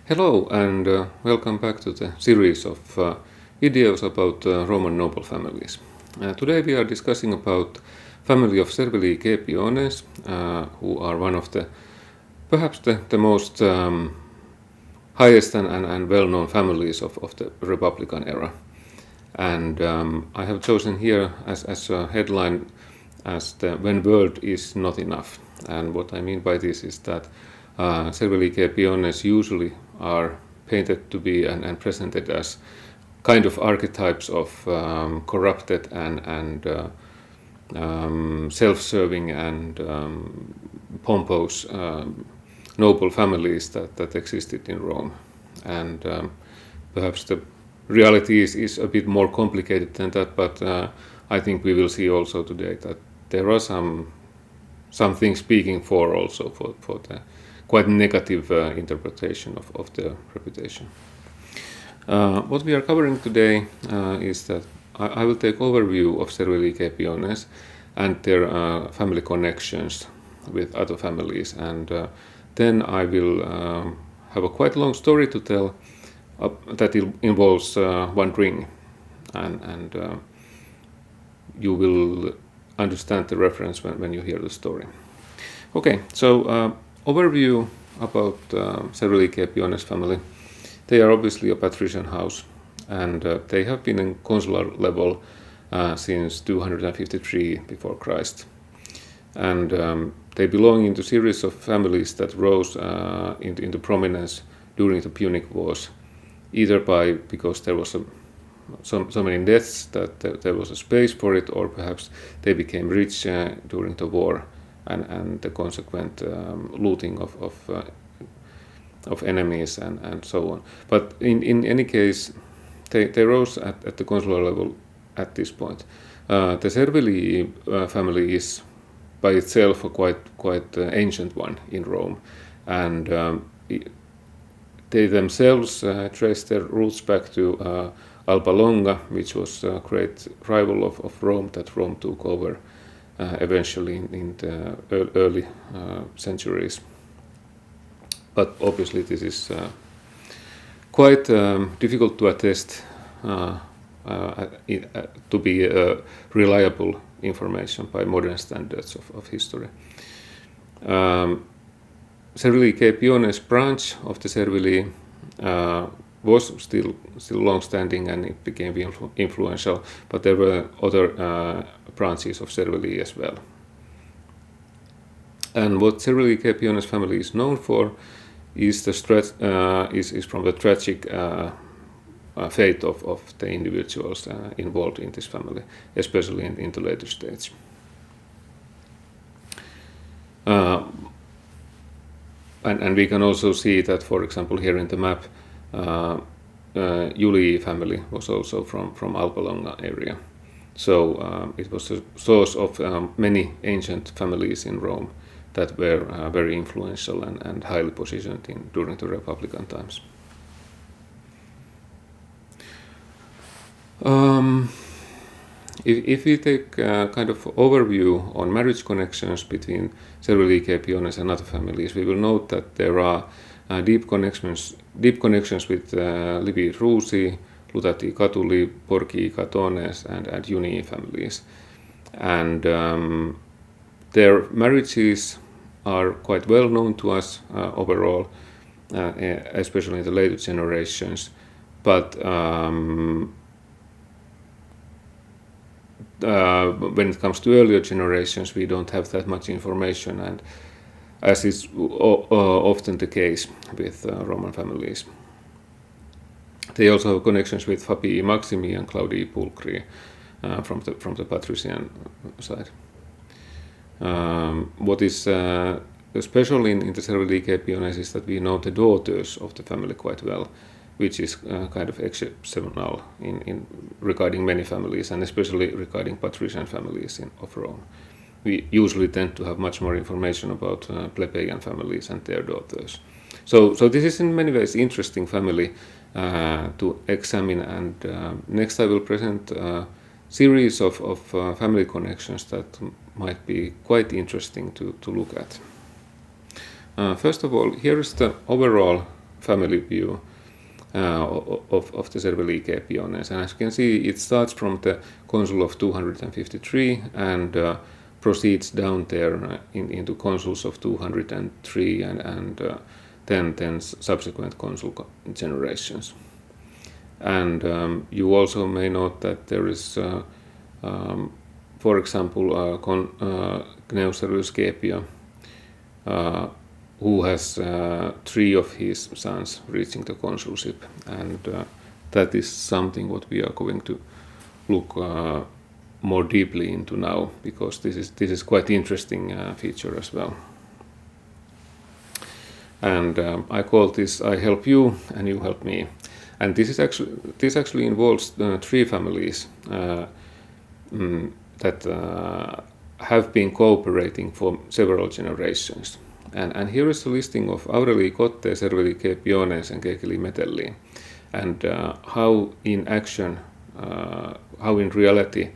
Hello and welcome back to the series of videos about Roman noble families. Today we are discussing about family of Servilii Caepiones, who are one of the perhaps the most highest and well-known families of the Republican era. And I have chosen here as a headline as the "When World is Not Enough." And what I mean by this is that Servilii Caepiones usually are painted to be and presented as kind of archetypes of corrupted and self-serving and pompous noble families that existed in Rome. And perhaps the reality is a bit more complicated than that, but I think we will see also today that there are some things speaking for also for the quite negative interpretation of their reputation. What we are covering today is that I will take overview of Servilii Caepiones and their family connections with other families, and then I will have a quite long story to tell that involves one ring, and you will understand the reference when you hear the story. Okay, so overview about Servilii Caepiones family. They are obviously a patrician house, and they have been in consular level since 253 before Christ. And they belong into series of families that rose into prominence during the Punic Wars, either because there was so many deaths that there was a space for it, or perhaps they became rich during the war and the consequent looting of enemies and so on. But in any case, they rose at the consular level at this point. The Servilii family is by itself a quite ancient one in Rome, and they themselves trace their roots back to Alba Longa, which was a great rival of Rome that Rome took over eventually in the early centuries. But obviously this is quite difficult to attest to be reliable information by modern standards of history. Servilii Caepiones branch of the Servilii was still long-standing, and it became influential, but there were other branches of Servilii as well. And what Servilii Caepiones family is known for is from the tragic fate of the individuals involved in this family, especially in the later stage. And we can also see that, for example, here in the map, Julii family was also from Alba Longa area. So it was a source of many ancient families in Rome that were very influential and highly positioned during the Republican times. If we take a kind of overview on marriage connections between Servilii Caepiones and other families, we will note that there are deep connections with Livii Drusi, Lutatii Catuli, Porcii Catones, and Junii families. And their marriages are quite well known to us overall, especially in the later generations. But when it comes to earlier generations, we don't have that much information, and as is often the case with Roman families. They also have connections with Fabii Maximi and Claudii Pulchrii from the patrician side. What is special in the Servilii Caepiones is that we know the daughters of the family quite well, which is kind of exceptional in regarding many families, and especially regarding patrician families of Rome. We usually tend to have much more information about plebeian families and their daughters. So this is in many ways interesting family to examine, and next I will present a series of family connections that might be quite interesting to look at. First of all, here is the overall family view of the Servilii Caepiones. And as you can see, it starts from the consul of 253 and proceeds down there into consuls of 203 and then subsequent consul generations. And you also may note that there is, for example, Gnaeus Servilii Caepio, who has 3 of his sons reaching the consulship, and that is something what we are going to look more deeply into now, because this is quite interesting feature as well. And I call this "I help you and you help me," and this actually involves 3 families that have been cooperating for several generations. And here is a listing of Aurelii Cottae, Servilii Caepiones, and Caecilii Metellii, and how in action, how in reality,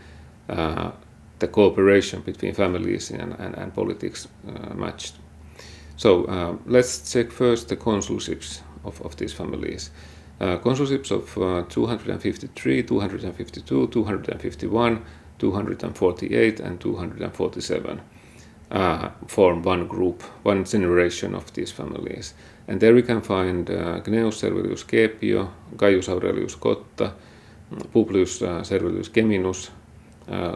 the cooperation between families and politics matched. So let's check first the consulships of these families. Consulships of 253, 252, 251, 248, and 247 form one group, one generation of these families. And there we can find Gnaeus Servilius Caepio, Gaius Aurelius Cotta, Publius Servilius Geminus,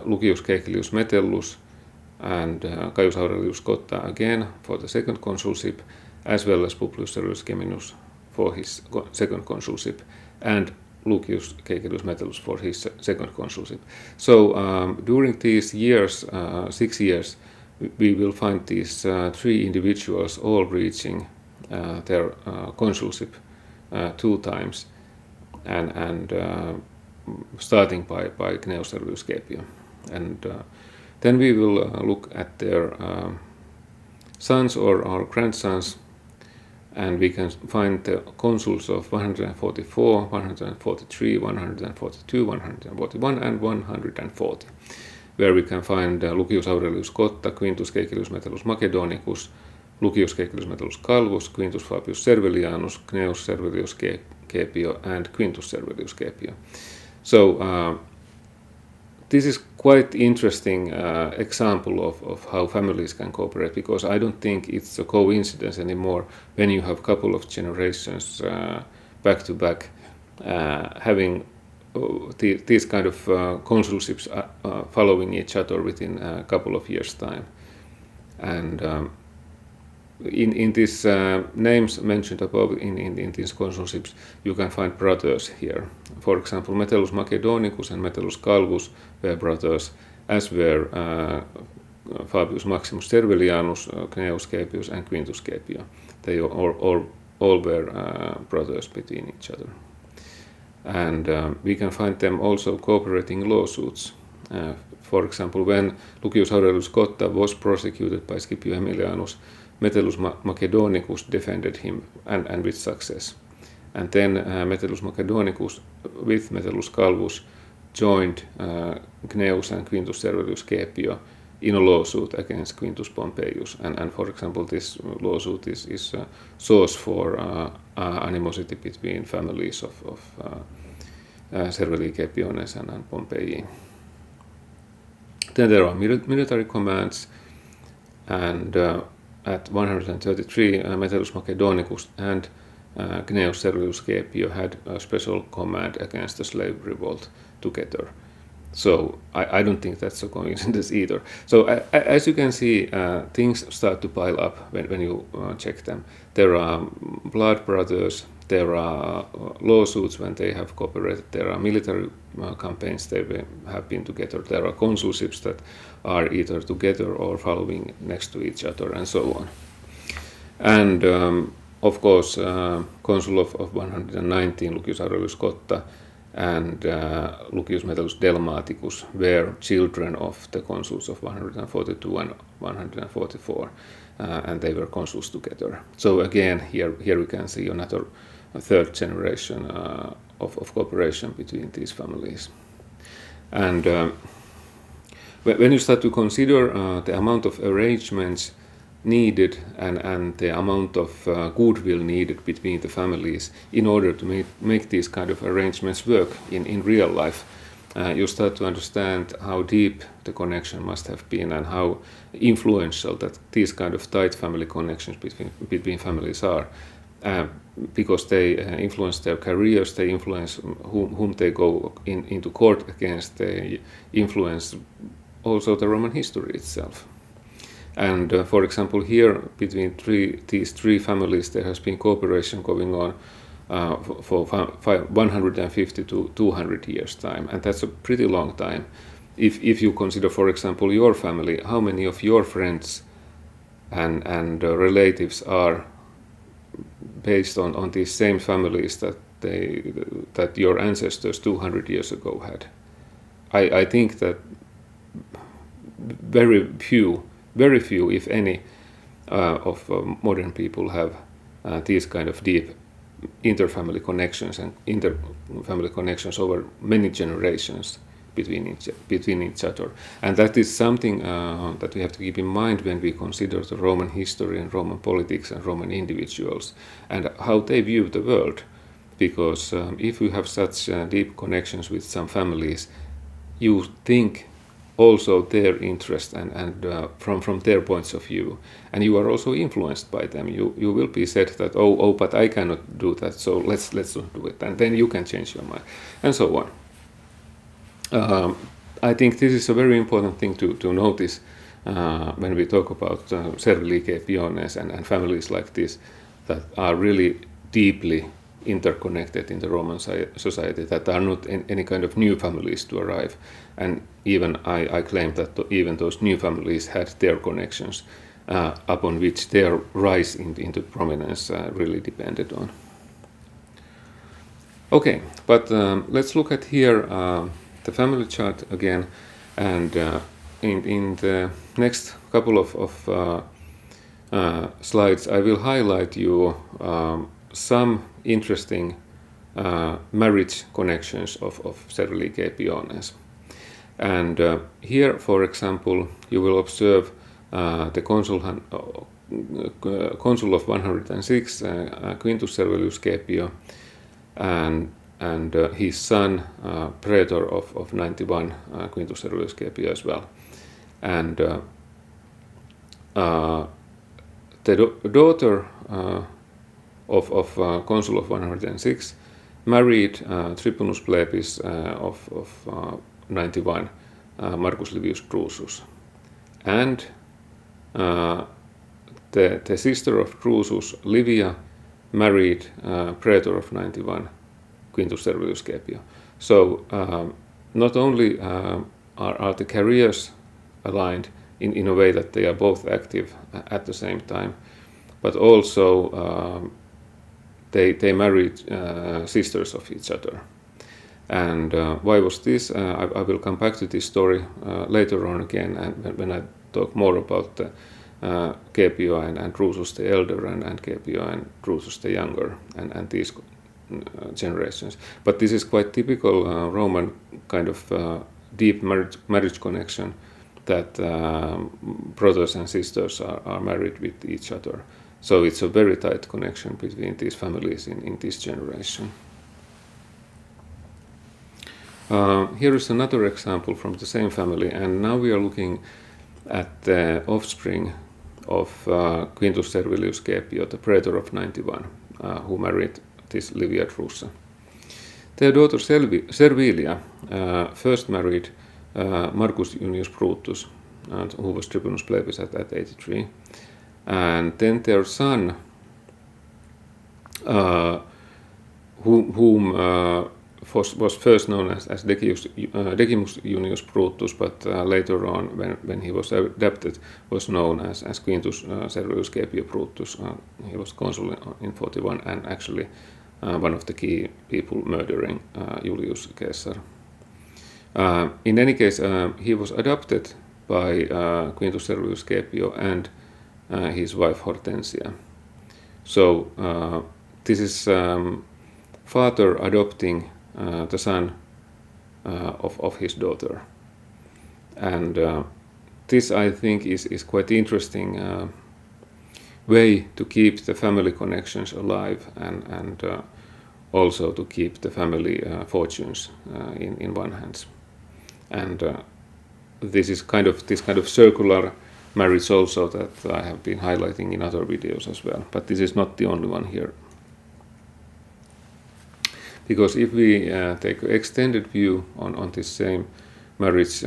Lucius Caecilius Metellus, and Gaius Aurelius Cotta again for the second consulship, as well as Publius Servilius Geminus for his second consulship, and Lucius Caecilius Metellus for his second consulship. So during these years, 6 years, we will find these 3 individuals all reaching their consulship 2 times, and starting by Gnaeus Servilius Caepio. And then we will look at their sons or grandsons, and we can find the consuls of 144, 143, 142, 141, and 140, where we can find Lucius Aurelius Cotta, Quintus Caecilius Metellus Macedonicus, Lucius Caecilius Metellus Calvus, Quintus Fabius Servilianus, Gnaeus Servilius Caepio, and Quintus Servilius Caepio. So this is quite interesting example of how families can cooperate, because I don't think it's a coincidence anymore when you have a couple of generations back to back having these kind of consulships following each other within a couple of years' time. And in these names mentioned above, in these consulships, you can find brothers here. For example, Metellus Macedonicus and Metellus Calvus were brothers, as were Fabius Maximus Servilianus, Gnaeus Caepius, and Quintus Caepio. They all were brothers between each other. And we can find them also cooperating lawsuits. For example, when Lucius Aurelius Cotta was prosecuted by Scipio Aemilianus, Metellus Macedonicus defended him, and with success. And then Metellus Macedonicus with Metellus Calvus joined Gnaeus and Quintus Servilius Caepio in a lawsuit against Quintus Pompeius. And for example, this lawsuit is a source for animosity between families of Servilii Caepiones and Pompeii. Then there are military commands, and at 133, Metellus Macedonicus and Gnaeus Servilius Caepio had a special command against the slave revolt together. So I don't think that's a coincidence either. So as you can see, things start to pile up when you check them. There are blood brothers, there are lawsuits when they have cooperated, there are military campaigns they have been together, there are consulships that are either together or following next to each other, and so on. And of course, consul of 119, Lucius Aurelius Cotta, and Lucius Metellus Delmaticus were children of the consuls of 142 and 144, and they were consuls together. So again, here we can see another third generation of cooperation between these families. And when you start to consider the amount of arrangements needed and the amount of goodwill needed between the families in order to make these kind of arrangements work in real life, you start to understand how deep the connection must have been and how influential that these kind of tight family connections between families are. Because they influence their careers, they influence whom they go into court against, they influence also the Roman history itself. And for example, here between these three families, there has been cooperation going on for 150 to 200 years time, and that's a pretty long time. If you consider, for example, your family, how many of your friends and relatives are based on these same families that your ancestors 200 years ago had? I think that very few, if any, of modern people have these kind of deep interfamily connections and interfamily connections over many generations between each other. And that is something that we have to keep in mind when we consider the Roman history and Roman politics and Roman individuals and how they view the world. Because if you have such deep connections with some families, you think also their interest and from their points of view, and you are also influenced by them. You will be said that oh but I cannot do that, so let's not do it, and then you can change your mind, and so on. I think this is a very important thing to notice when we talk about Servilii Caepiones and families like this that are really deeply interconnected in the Roman society, that are not any kind of new families to arrive. And even I claim that even those new families had their connections upon which their rise into prominence really depended on. Okay, but let's look at here the family chart again, and in the next couple of slides I will highlight you some interesting marriage connections of Servilii Caepiones. And here, for example, you will observe the consul of 106, Quintus Servilii Caepio, and his son, praetor of 91, Quintus Servilii Caepio as well. And the daughter of consul of 106 married Tribunus Plebis of 91, Marcus Livius Drusus. And the sister of Drusus, Livia, married praetor of 91, Quintus Servilii Caepio. So not only are the careers aligned in a way that they are both active at the same time, but also they married sisters of each other. And why was this? I will come back to this story later on again, and when I talk more about Caepio and Drusus the elder and Caepio and Drusus the younger and these generations. But this is quite typical Roman kind of deep marriage connection, that brothers and sisters are married with each other. So it's a very tight connection between these families in this generation. Here is another example from the same family, and now we are looking at the offspring of Quintus Servilii Caepio, the praetor of 91, who married this Livia Drusa. Their daughter Servilia first married Marcus Junius Brutus, who was Tribunus Plebis at 83. And then their son, whom was first known as Decimus Junius Brutus, but later on, when he was adopted, was known as Quintus Servilii Caepio Brutus. He was consul in 41 and actually one of the key people murdering Julius Caesar. In any case, he was adopted by Quintus Servilii Caepio and his wife Hortensia. So this is father adopting the son of his daughter, and this I think is quite interesting way to keep the family connections alive and also to keep the family fortunes in one hand. And this is this kind of circular marriage also that I have been highlighting in other videos as well, but this is not the only one here. Because if we take an extended view on this same marriage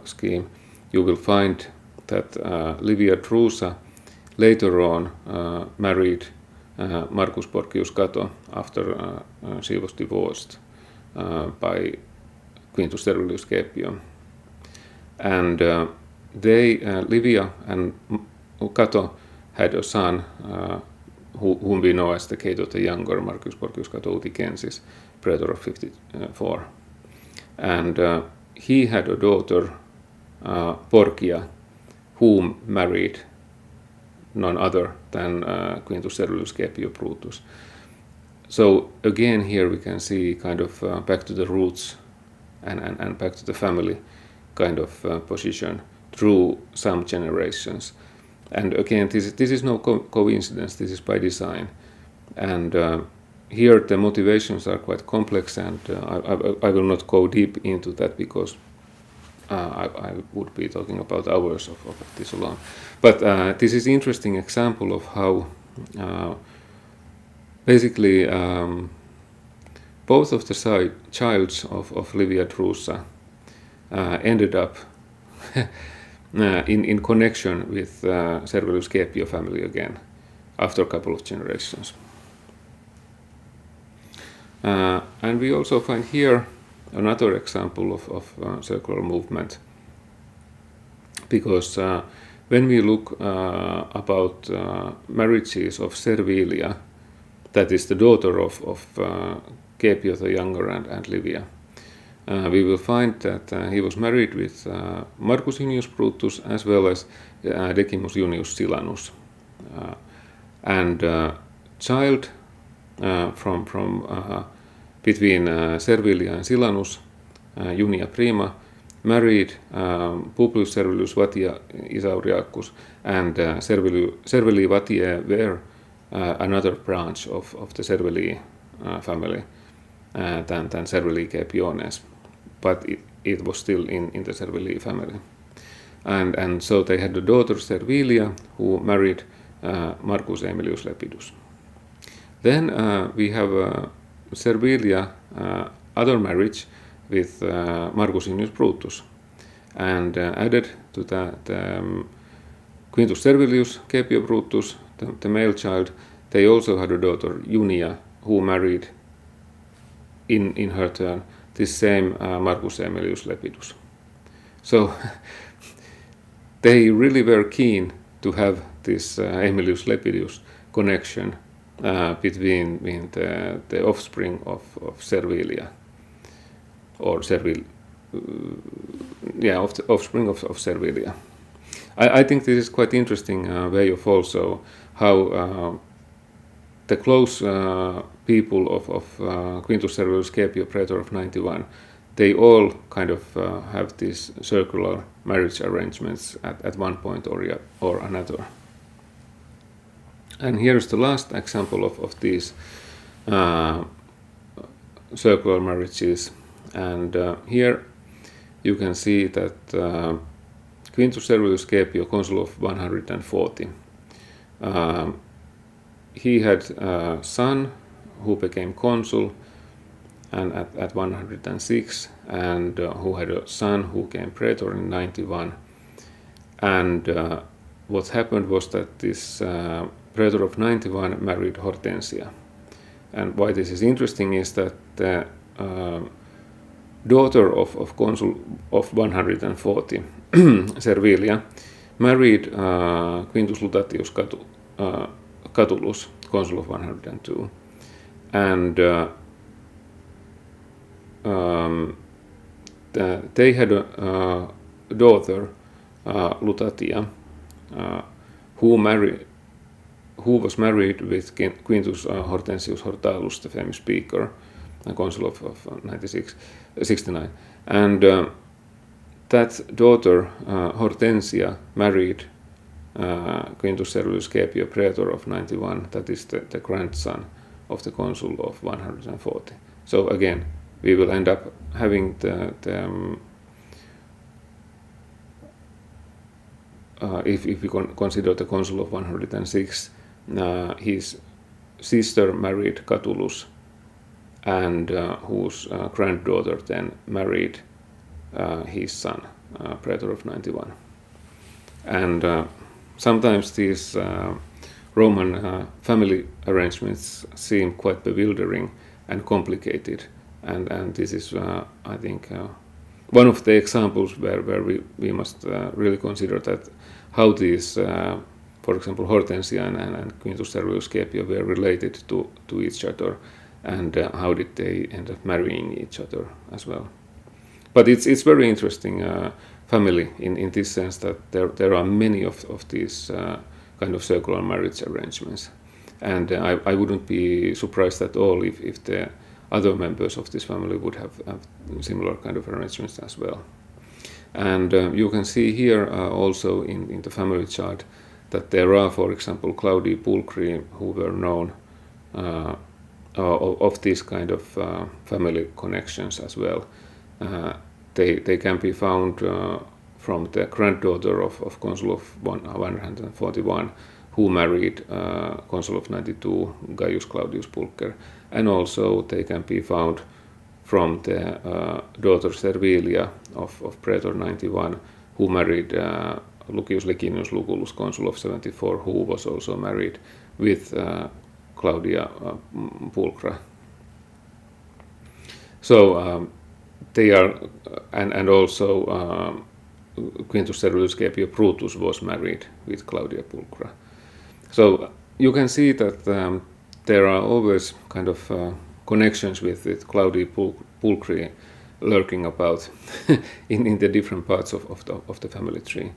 scheme, you will find that Livia Drusa later on married Marcus Porcius Cato after she was divorced by Quintus Servilii Caepio. And Livia and Cato had a son whom we know as the Cato the Younger, Marcus Porcius Cato Uticensis, praetor of 54. And he had a daughter, Porcia, whom married none other than Quintus Servilii Caepio Brutus. So again here we can see kind of back to the roots and back to the family kind of position through some generations. And again, this is no coincidence, this is by design. And here the motivations are quite complex, and I will not go deep into that because I would be talking about hours of this alone. But this is an interesting example of how basically both of the childs of Livia Drusa ended up in connection with Servilii Caepio family again after a couple of generations. And we also find here another example of circular movement, because when we look about marriages of Servilia, that is the daughter of Caepio the Younger and Livia, we will find that he was married with Marcus Junius Brutus as well as Decimus Junius Silanus. And child from between Servilia and Silanus, Junia Prima, married Publius Servilius Vatia Isauriacus, and Servilii Vatiae were another branch of the Servilii family than Servilii Caepiones, but it was still in the Servilii family. And so they had a daughter Servilia, who married Marcus Aemilius Lepidus. Then we have Servilia other marriage with Marcus Junius Brutus, and added to that Quintus Servilius Caepio Brutus, the male child. They also had a daughter Junia, who married in her turn this same Marcus Aemilius Lepidus. So they really were keen to have this Aemilius Lepidus connection between the offspring of Servilia, or of the offspring of Servilia. I think this is quite interesting way of also how the close people of Quintus Servilii Caepio, praetor of 91, they all kind of have these circular marriage arrangements at one point or another. And here's the last example of these circular marriages. And here you can see that Quintus Servilii Caepio, consul of 140, he had a son who became consul and at 106, and who had a son who came praetor in 91. And what happened was that this praetor of 91 married Hortensia. And why this is interesting is that the daughter of consul of 140, Servilia, married Quintus Lutatius Catulus, consul of 102. And they had a daughter, Lutatia, who was married with Quintus Hortensius Hortalus, the famous speaker, a consul of 69. And that daughter, Hortensia, married Quintus Servilii Caepio, praetor of 91, that is the grandson of the consul of 140. So again, we will end up having if we consider the consul of 106, his sister married Catulus, and whose granddaughter then married his son, praetor of 91. And sometimes these Roman family arrangements seem quite bewildering and complicated, and this is, I think, one of the examples where we must really consider that how these, for example, Hortensia and Quintus Servilii Caepio were related to each other, and how did they end up marrying each other as well. But it's very interesting family in this sense that there are many of these kind of circular marriage arrangements, and I wouldn't be surprised at all if the other members of this family would have similar kind of arrangements as well. And you can see here also in the family chart that there are, for example, Claudii Pulchri, who were known of these kind of family connections as well. They can be found from the granddaughter of consul of 141, who married consul of 92, Gaius Claudius Pulcher, and also they can be found from the daughter Servilia of praetor 91, who married Lucius Licinius Lucullus, consul of 74, who was also married with Claudia Pulchra. So they are, and also Quintus Servilii Caepio Brutus was married with Claudia Pulchra. So you can see that there are always kind of connections with Claudii Pulchri lurking about in the different parts of the family tree.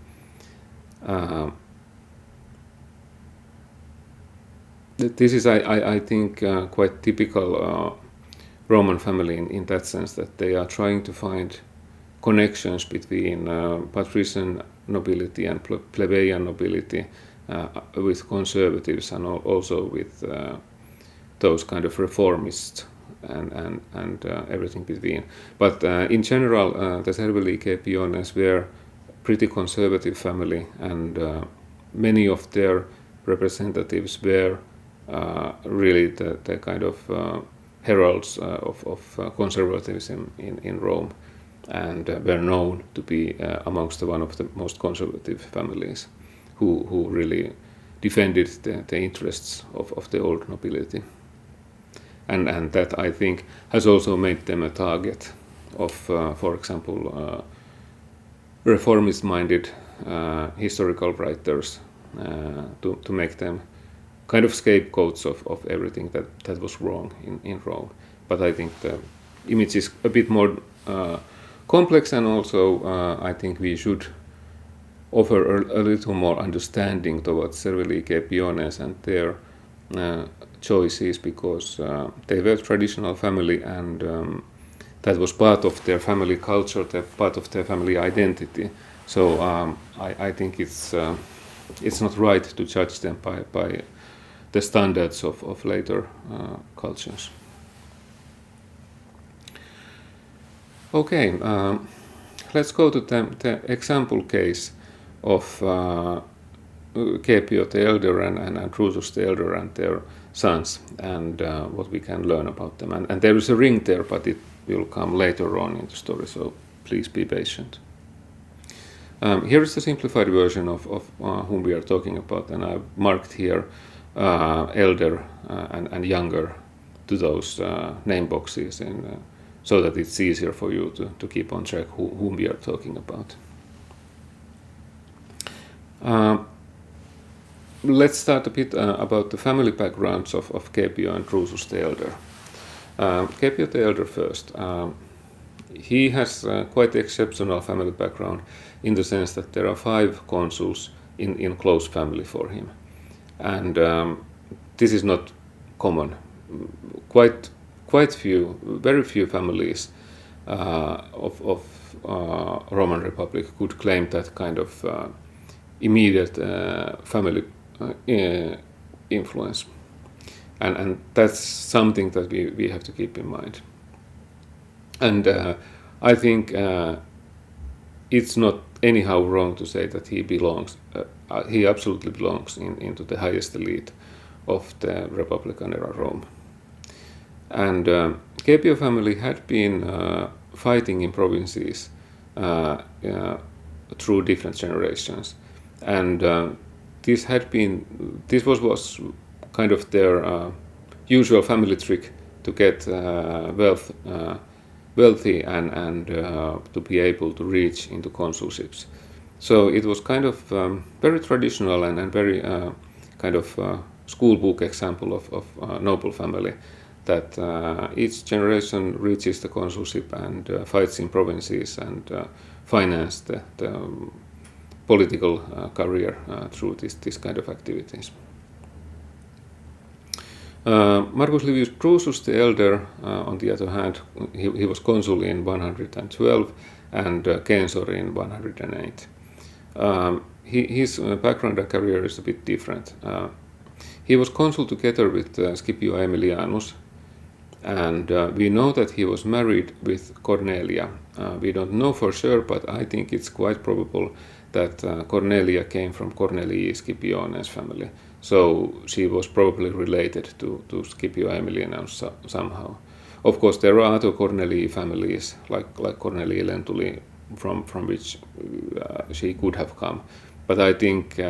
This is, I think, quite typical Roman family in that sense, that they are trying to find connections between patrician nobility and plebeian nobility, with conservatives and also with those kind of reformists and everything between. But in general, the Servilii Caepiones were pretty conservative family, and many of their representatives were really the kind of heralds of conservatism in Rome, and were known to be amongst one of the most conservative families who really defended the interests of the old nobility. And that, I think, has also made them a target of, for example, reformist-minded historical writers, to make them kind of scapegoats of everything that was wrong in Rome. But I think the image is a bit more complex, and also I think we should offer a little more understanding towards Servilii Caepiones and their choices, because they were a traditional family, and that was part of their family culture, part of their family identity. So I think it's not right to judge them by the standards of later cultures. Okay, let's go to the example case of Caepio the Elder and Drusus the Elder and their sons, and what we can learn about them. And there is a ring there, but it will come later on in the story, so please be patient. Here is the simplified version of whom we are talking about, and I've marked here elder and younger to those name boxes, so that it's easier for you to keep on track whom we are talking about. Let's start a bit about the family backgrounds of Caepio and Drusus the Elder. Caepio the Elder first. He has quite exceptional family background in the sense that there are 5 consuls in close family for him. And this is not common. Quite few, very few families of Roman Republic could claim that kind of immediate family influence. And that's something that we have to keep in mind. And I think it's not anyhow wrong to say that he belongs, he absolutely belongs into the highest elite of the Republican era Rome. And Caepio family had been fighting in provinces through different generations, and this was kind of their usual family trick to get wealthy and to be able to reach into consulships. So it was kind of very traditional and very kind of school book example of noble family, that each generation reaches the consulship and fights in provinces and finance the political career through this kind of activities. Marcus Livius Drusus the Elder, on the other hand, he was consul in 112 and censor in 108. His background and career is a bit different. He was consul together with Scipio Aemilianus, and we know that he was married with Cornelia. We don't know for sure, but I think it's quite probable that Cornelia came from Cornelii Caepiones family. So she was probably related to Scipio Aemilianus somehow. Of course, there are other Cornelii families, like Cornelii Lentuli, from which she could have come. But I think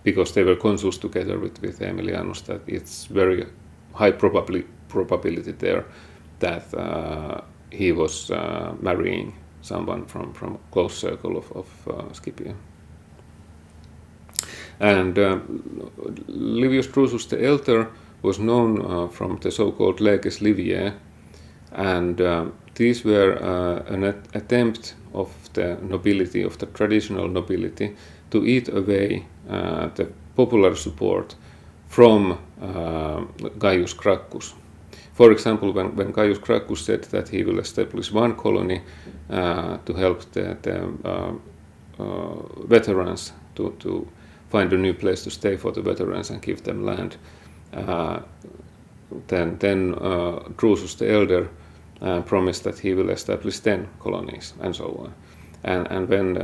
because they were consuls together with Aemilianus, that it's very high probability there that he was marrying someone from close circle of Scipio. And Livius Drusus the Elder was known from the so-called leges Liviae, and these were an attempt of the nobility, of the traditional nobility, to eat away the popular support from Gaius Gracchus. For example, when Gaius Gracchus said that he will establish one colony to help the veterans to find a new place to stay for the veterans and give them land, then Drusus the Elder promised that he will establish 10 colonies and so on. And when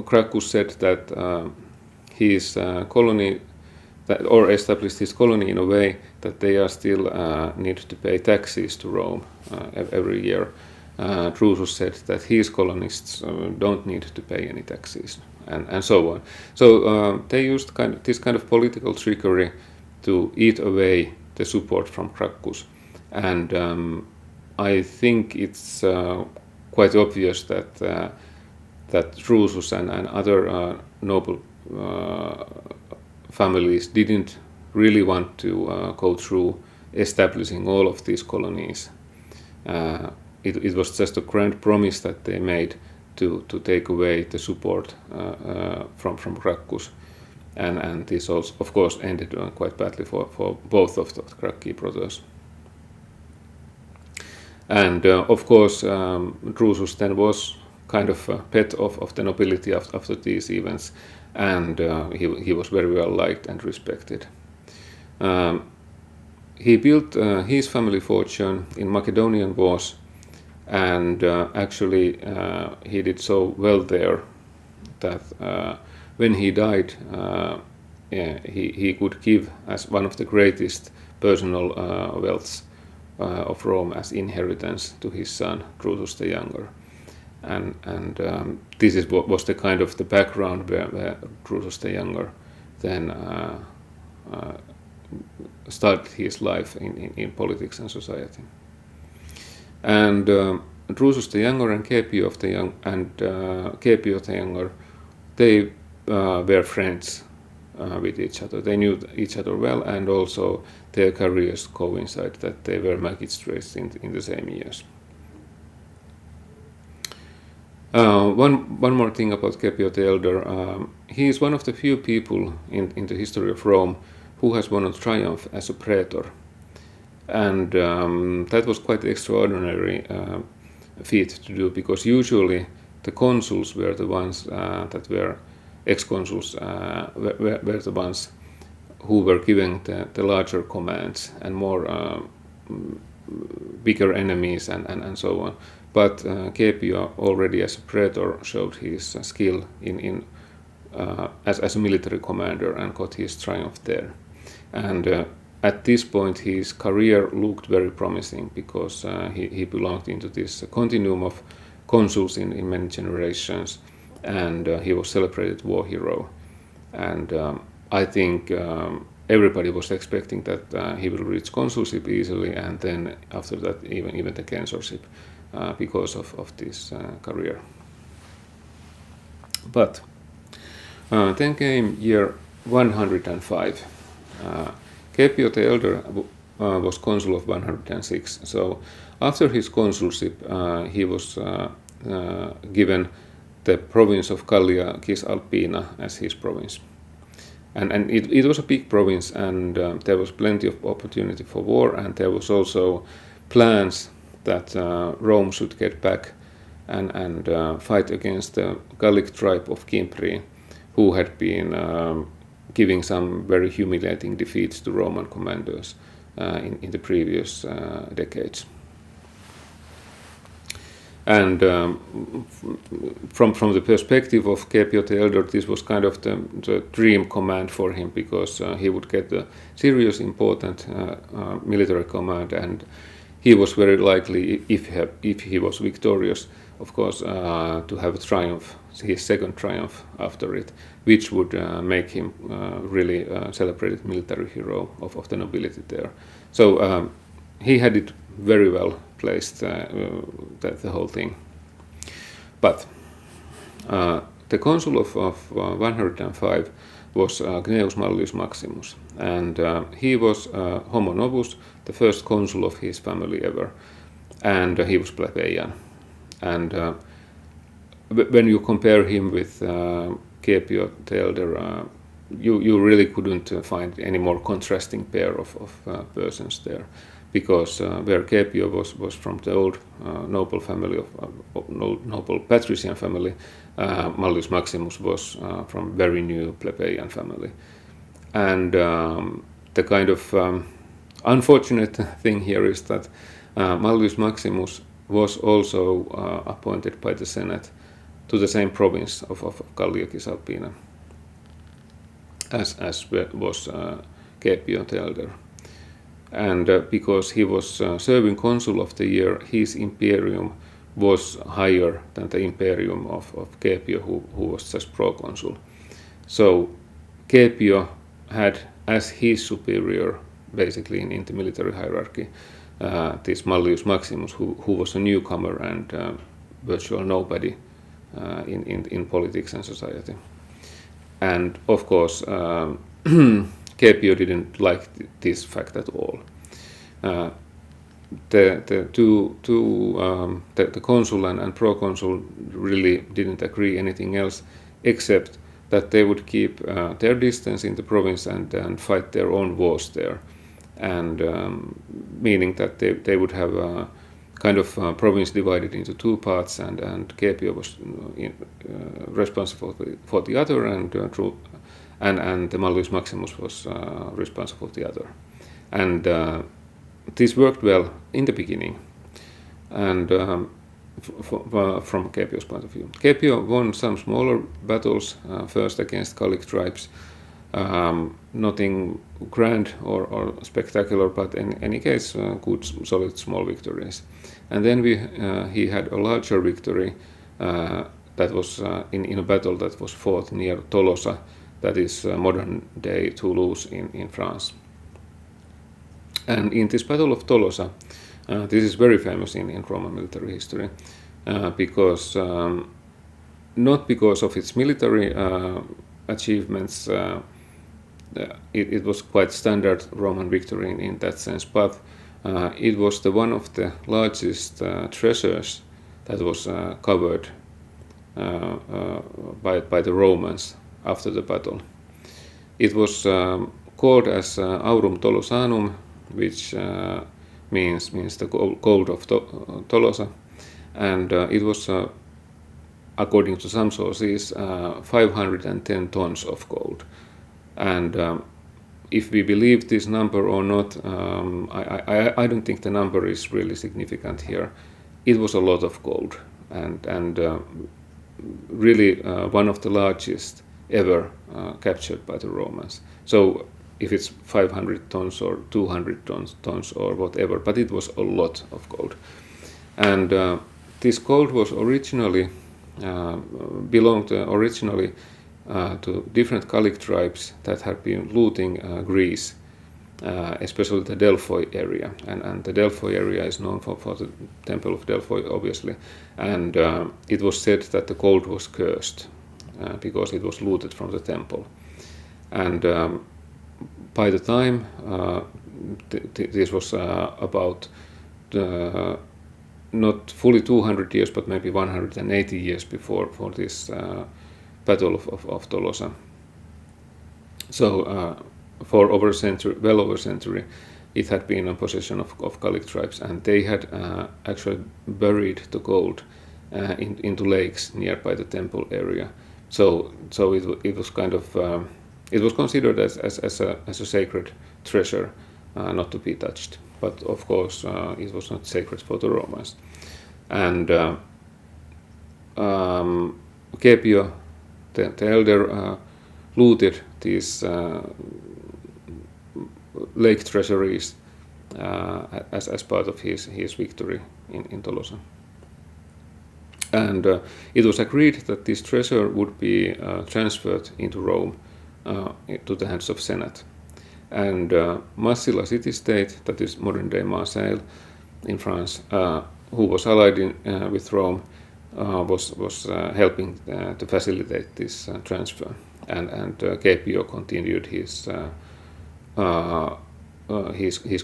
Gracchus said that his colony, or established his colony in a way that they are still need to pay taxes to Rome every year, Drusus said that his colonists don't need to pay any taxes, and so on. So they used this kind of political trickery to eat away the support from Gracchus. And I think it's quite obvious that Drusus and other noble families didn't really want to go through establishing all of these colonies. It was just a grand promise that they made to take away the support from Gracchus, and this also, of course, ended quite badly for both of the Gracchi brothers. And of course, Drusus then was kind of a pet of the nobility after these events, and he was very well liked and respected. He built his family fortune in Macedonian wars, and actually he did so well there that when he died, he could give as one of the greatest personal wealths of Rome as inheritance to his son Drusus the Younger. And this is what was the kind of the background where Drusus the Younger then started his life in politics and society. And Drusus the Younger and Caepio the Younger, they were friends with each other. They knew each other well, and also their careers coincide, that they were magistrates in the same years. One more thing about Caepio the Elder. He is one of the few people in the history of Rome who has won a triumph as a praetor. And that was quite extraordinary feat to do, because usually the consuls were the ones that were ex-consuls were the ones who were giving the larger commands and more bigger enemies and so on. But Caepio already as a praetor showed his skill as a military commander and got his triumph there. And at this point his career looked very promising because he belonged into this continuum of consuls in many generations, and he was celebrated war hero. And I think everybody was expecting that he will reach consulship easily, and then after that even the censorship because of this career. But then came year 105. Caepio the Elder was consul of 106. So after his consulship, he was given the province of Gallia Cisalpina as his province. And it was a big province, and there was plenty of opportunity for war, and there was also plans that Rome should get back and fight against the Gallic tribe of Cimbri, who had been giving some very humiliating defeats to Roman commanders in the previous decades. And from the perspective of Caepio the Elder, this was kind of the dream command for him, because he would get a serious, important military command, and he was very likely, if he was victorious, of course, to have a triumph, his second triumph after it, which would make him really celebrated military hero of the nobility there. So he had it very well placed, the whole thing. But the consul of 105 was Gnaeus Mallius Maximus, and he was homo novus, the first consul of his family ever, and he was plebeian. And when you compare him with Caepio the Elder, you really couldn't find any more contrasting pair of persons there, because where Caepio was from the old noble family of noble patrician family, Mallius Maximus was from very new plebeian family. And the kind of unfortunate thing here is that Mallius Maximus was also appointed by the Senate to the same province of Gallia Cisalpina as was Caepio the Elder. And because he was serving consul of the year, his imperium was higher than the imperium of Caepio, who was just proconsul. So Caepio had as his superior, basically in the military hierarchy, this Mallius Maximus, who was a newcomer and virtual nobody in politics and society. And of course, Caepio didn't like this fact at all. The consul and proconsul really didn't agree anything else, except that they would keep their distance in the province and fight their own wars there, and meaning that they would have a kind of province divided into two parts, and Caepio was responsible for the other, and the Mallius Maximus was responsible for the other. And this worked well in the beginning, and from Caepio's point of view. Caepio won some smaller battles, first against Gallic tribes, nothing grand or spectacular, but in any case, good, solid, small victories. And then he had a larger victory that was in a battle that was fought near Tolosa, that is modern-day Toulouse in France. And in this Battle of Tolosa, this is very famous in Roman military history, because not because of its military achievements, it was quite standard Roman victory in that sense, but it was one of the largest treasures that was covered by the Romans after the battle. It was called as Aurum Tolosanum, which means the gold of Tolosa, and it was according to some sources, 510 tons of gold. And if we believe this number or not, I don't think the number is really significant here. It was a lot of gold, and really one of the largest ever captured by the Romans. So if it's 500 tons or 200 tons or whatever, but it was a lot of gold. And this gold was originally belonged originally to different Gallic tribes that had been looting Greece, especially the Delphi area. And the Delphi area is known for the Temple of Delphi, obviously. And it was said that the gold was cursed because it was looted from the temple. And by the time, this was about not fully 200 years, but maybe 180 years before for this Battle of Tolosa. So for over a century, well over a century, it had been in possession of Gallic tribes, and they had actually buried the gold into lakes nearby the temple area. So it was kind of it was considered as a sacred treasure, not to be touched. But of course, it was not sacred for the Romans. And Caepio, the elder, looted these lake treasuries as part of his victory in Tolosa. And it was agreed that this treasure would be transferred into Rome to the hands of Senate. And Massila city-state, that is modern-day Marseille in France, who was allied with Rome, was helping to facilitate this transfer. And Caepio continued his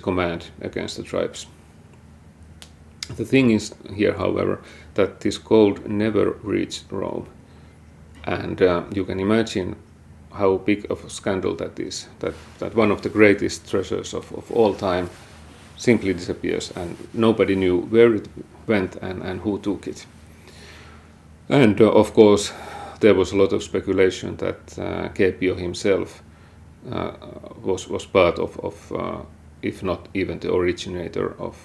command against the tribes. The thing is here, however, that this gold never reached Rome. And you can imagine how big of a scandal that is, that one of the greatest treasures of all time simply disappears, and nobody knew where it went and who took it. And of course, there was a lot of speculation that Caepio himself was part of if not even the originator of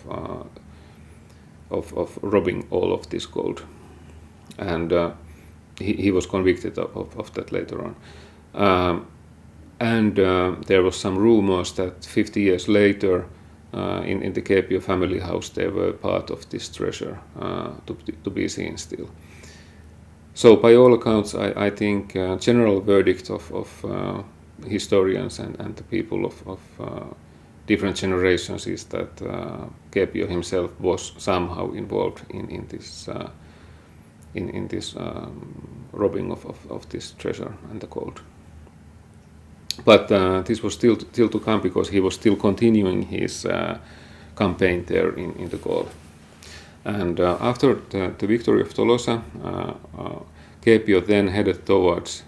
robbing all of this gold. And he was convicted of that later on. And there was some rumors that 50 years later, in the Caepio family house, they were part of this treasure to be seen still. So by all accounts, I think general verdict of historians and the people of different generations is that Caepio himself was somehow involved in this robbing of this treasure and the gold. But this was still to come, because he was still continuing his campaign there in the Gaul. And after the victory of Tolosa, Caepio then headed towards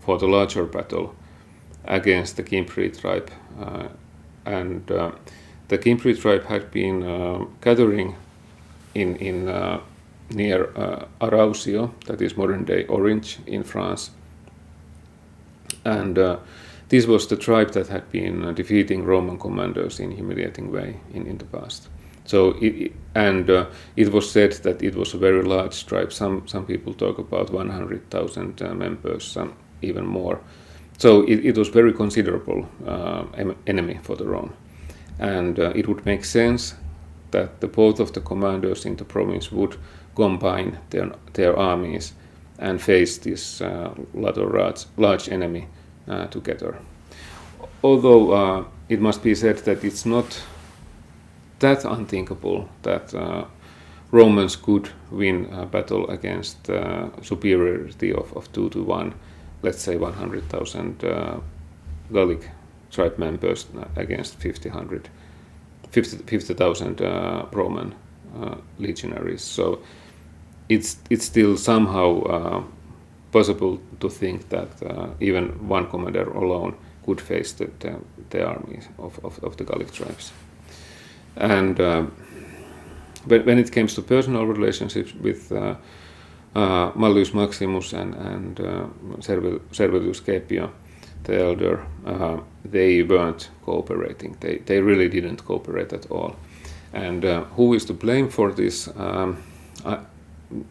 for the larger battle against the Cimbri tribe. And the Cimbri tribe had been gathering in near Arausio, that is modern-day Orange in France. And this was the tribe that had been defeating Roman commanders in humiliating way in the past. So it was said that it was a very large tribe. Some people talk about 100,000 members, some even more. So it was very considerable enemy for the Rome. And it would make sense that both of the commanders in the province would combine their armies and face this large enemy together. Although it must be said that it's not that unthinkable that Romans could win a battle against superiority of 2 to 1, let's say 100,000 Gallic tribe members against 50,000 Roman legionaries. So it's still somehow possible to think that even one commander alone could face the armies of the Gallic tribes. And when it comes to personal relationships with Mallius Maximus and Servilii Caepio, the elder, they weren't cooperating. They really didn't cooperate at all. And who is to blame for this?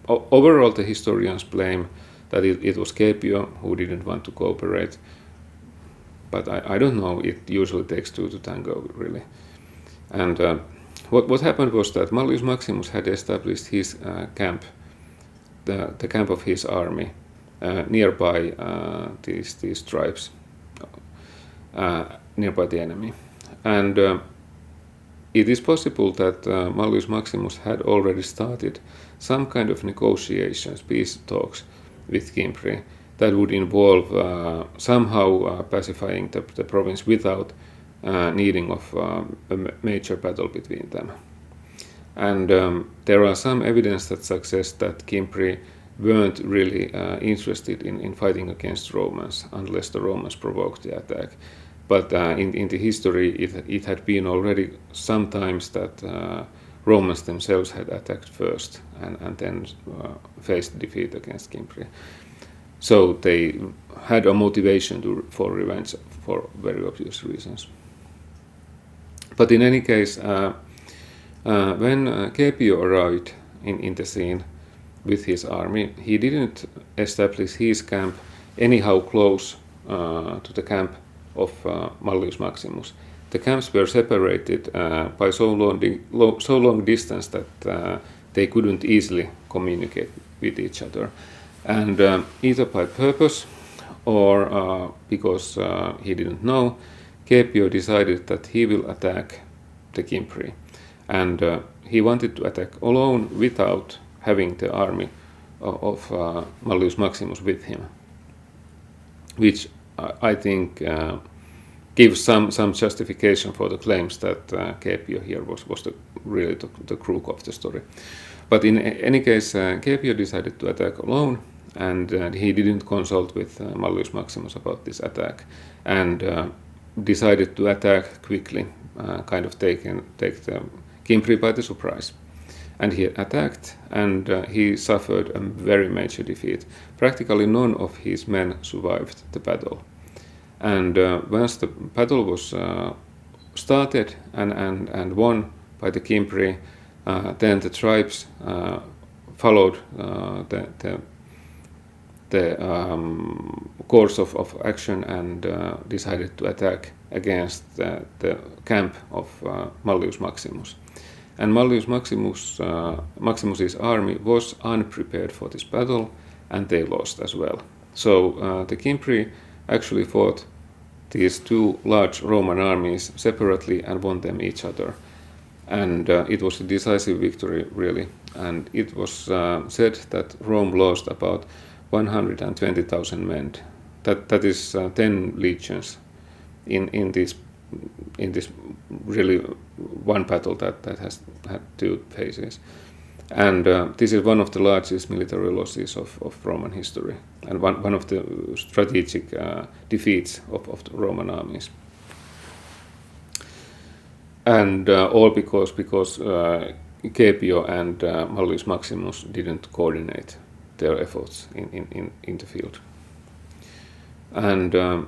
Overall, the historians blame that it was Caepio who didn't want to cooperate. But I don't know, it usually takes two to tango, really. And what happened was that Mallius Maximus had established his camp, the camp of his army, nearby these tribes, nearby the enemy. And it is possible that Mallius Maximus had already started some kind of negotiations, peace talks with Cimbri that would involve somehow pacifying the province without needing of a major battle between them. And there are some evidence that suggests that Cimbri weren't really interested in fighting against Romans unless the Romans provoked the attack. But in the history, it had been already sometimes that Romans themselves had attacked first and then faced defeat against Cimbri. So they had a motivation for revenge for very obvious reasons. But in any case, when Caepio arrived in the scene with his army, he didn't establish his camp anyhow close to the camp of Mallius Maximus. The camps were separated by so long distance that they couldn't easily communicate with each other. And either by purpose or because he didn't know, Caepio decided that he will attack the Cimbri. And he wanted to attack alone without having the army of Mallius Maximus with him, which I think gives some justification for the claims that Caepio here was really the crook of the story. But in any case, Caepio decided to attack alone, and he didn't consult with Mallius Maximus about this attack, and decided to attack quickly, kind of take the Cimbri by the surprise. And he attacked, and he suffered a very major defeat. Practically none of his men survived the battle. And once the battle was started and won by the Cimbri, then the tribes followed the course of action and decided to attack against the camp of Mallius Maximus. And Mallius Maximus's army was unprepared for this battle, and they lost as well. So the Cimbri actually fought these two large Roman armies separately and won them each other. And it was a decisive victory, really. And it was said that Rome lost about 120,000 men. That is 10 legions in this really one battle that has had two phases. And this is one of the largest military losses of Roman history, and one of the strategic defeats of the Roman armies. And all because Caepio and Mallius Maximus didn't coordinate their efforts in the field. And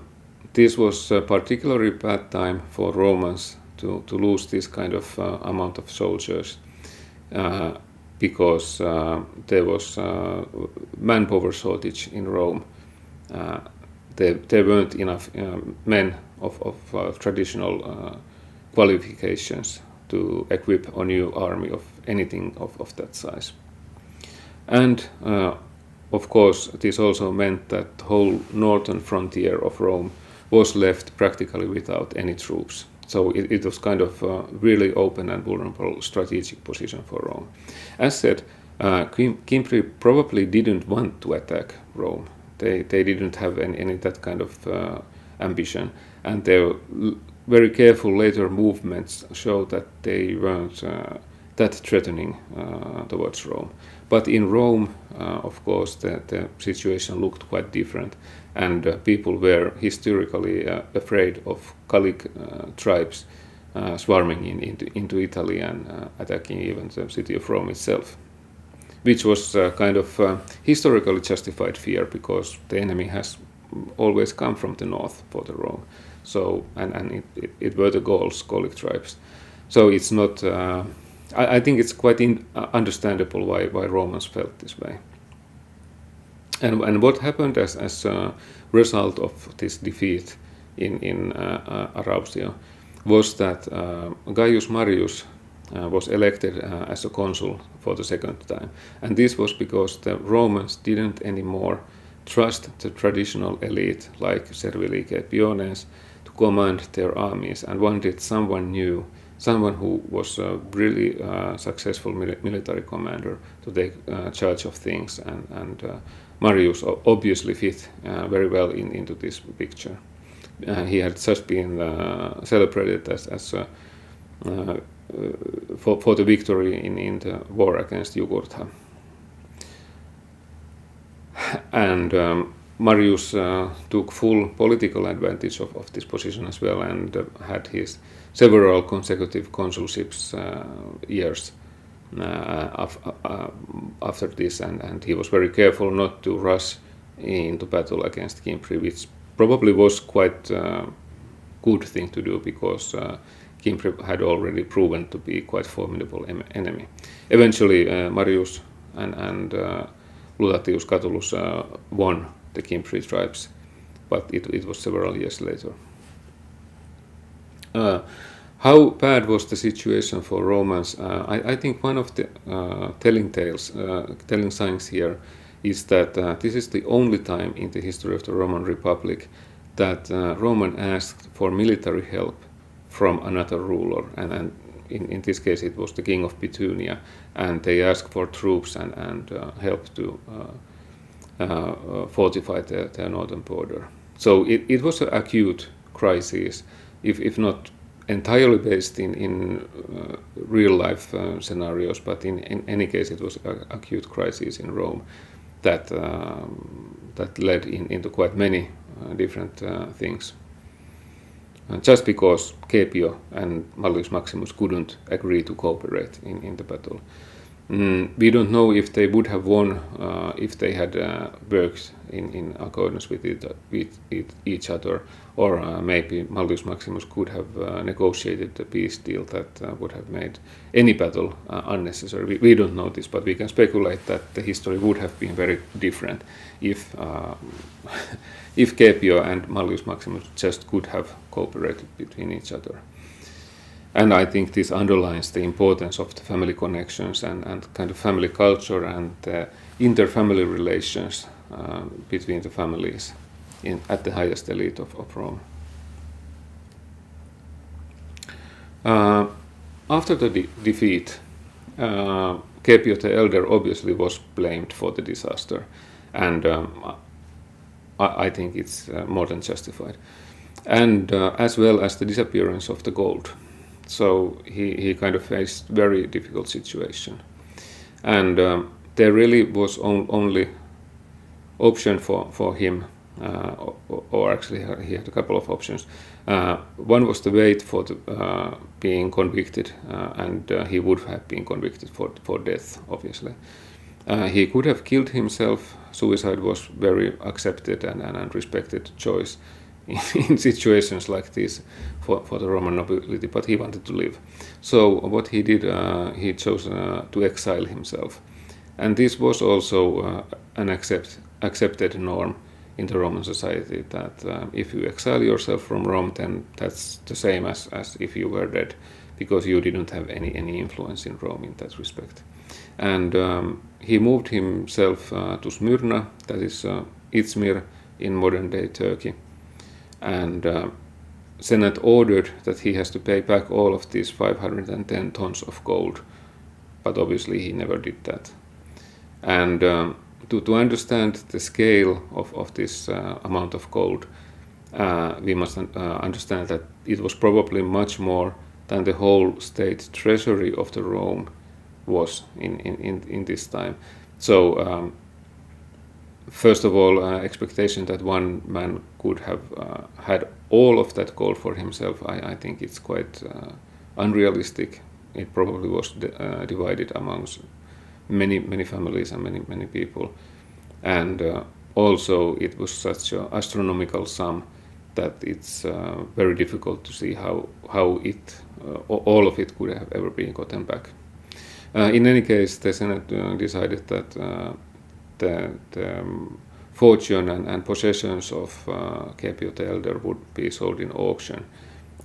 this was a particularly bad time for Romans to lose this kind of amount of soldiers, because there was manpower shortage in Rome. There weren't enough men of traditional qualifications to equip a new army of anything of that size. And of course, this also meant that the whole northern frontier of Rome was left practically without any troops. So it was kind of a really open and vulnerable strategic position for Rome. As said, Cimbri probably didn't want to attack Rome. They didn't have any that kind of ambition, and their very careful later movements show that they weren't that threatening towards Rome. But in Rome, of course, the situation looked quite different, and people were historically afraid of Gallic tribes swarming into Italy and attacking even the city of Rome itself, which was kind of historically justified fear because the enemy has always come from the north for the Rome. So and it were the Gallic tribes. So it's not. I think it's quite understandable why Romans felt this way. And what happened as a result of this defeat in Arausio was that Gaius Marius was elected as a consul for the second time. And this was because the Romans didn't anymore trust the traditional elite like Servilii Caepiones to command their armies and wanted someone new, someone who was a really successful military commander to take charge of things. And Marius obviously fit very well into this picture. He had just been celebrated as for the victory in the war against Jugurtha. And Marius took full political advantage of this position as well and had his several consecutive consulships years after this, and he was very careful not to rush into battle against Kimpri, which probably was quite a good thing to do because Kimpri had already proven to be quite formidable enemy. Eventually, Marius and Lutatius Catulus won the Kimpri tribes, but it was several years later. How bad was the situation for Romans? I think one of the telling signs here is that this is the only time in the history of the Roman Republic that Roman asked for military help from another ruler, and in this case it was the king of Bithynia, and they asked for troops and help to fortify their northern border. So it was an acute crisis, if not entirely based in real life scenarios, but in any case it was an acute crisis in Rome that led into quite many different things. Just because Caepio and Mallius Maximus couldn't agree to cooperate in the battle. We don't know if they would have won if they had worked in accordance with each other, or maybe Mallius Maximus could have negotiated a peace deal that would have made any battle unnecessary. We don't know this, but we can speculate that the history would have been very different if Caepio and Mallius Maximus just could have cooperated between each other. And I think this underlines the importance of the family connections and kind of family culture and inter-family relations between the families at the highest elite of Rome. After the defeat, Caepio the Elder obviously was blamed for the disaster, and I think it's more than justified. And as well as the disappearance of the gold. So he kind of faced very difficult situation, and there really was only option for him, or actually he had a couple of options. One was to wait for being convicted, and he would have been convicted for death, obviously. He could have killed himself. Suicide was very accepted and respected choice in situations like this for the Roman nobility, but he wanted to live. So what he did, he chose to exile himself. And this was also an accepted norm in the Roman society, that if you exile yourself from Rome, then that's the same as if you were dead, because you didn't have any influence in Rome in that respect. And he moved himself to Smyrna, that is Izmir in modern-day Turkey. And Senate ordered that he has to pay back all of these 510 tons of gold, but obviously he never did that. And to understand the scale of this amount of gold, we must understand that it was probably much more than the whole state treasury of the Rome was in this time. So first of all, expectation that one man could have had all of that gold for himself, I think it's quite unrealistic. It probably was divided amongst many families and many people, and also it was such an astronomical sum that it's very difficult to see how it all of it could have ever been gotten back. In any case, the Senate decided that the fortune and possessions of Caepio the Elder would be sold in auction,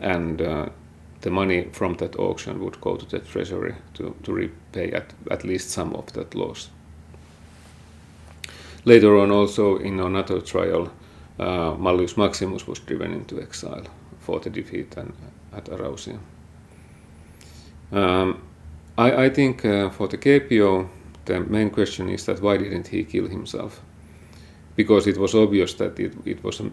and the money from that auction would go to the treasury to repay at least some of that loss. Later on, also in another trial, Mallius Maximus was driven into exile for the defeat at Arausia. I think for the Caepio, the main question is that why didn't he kill himself? Because it was obvious that it was a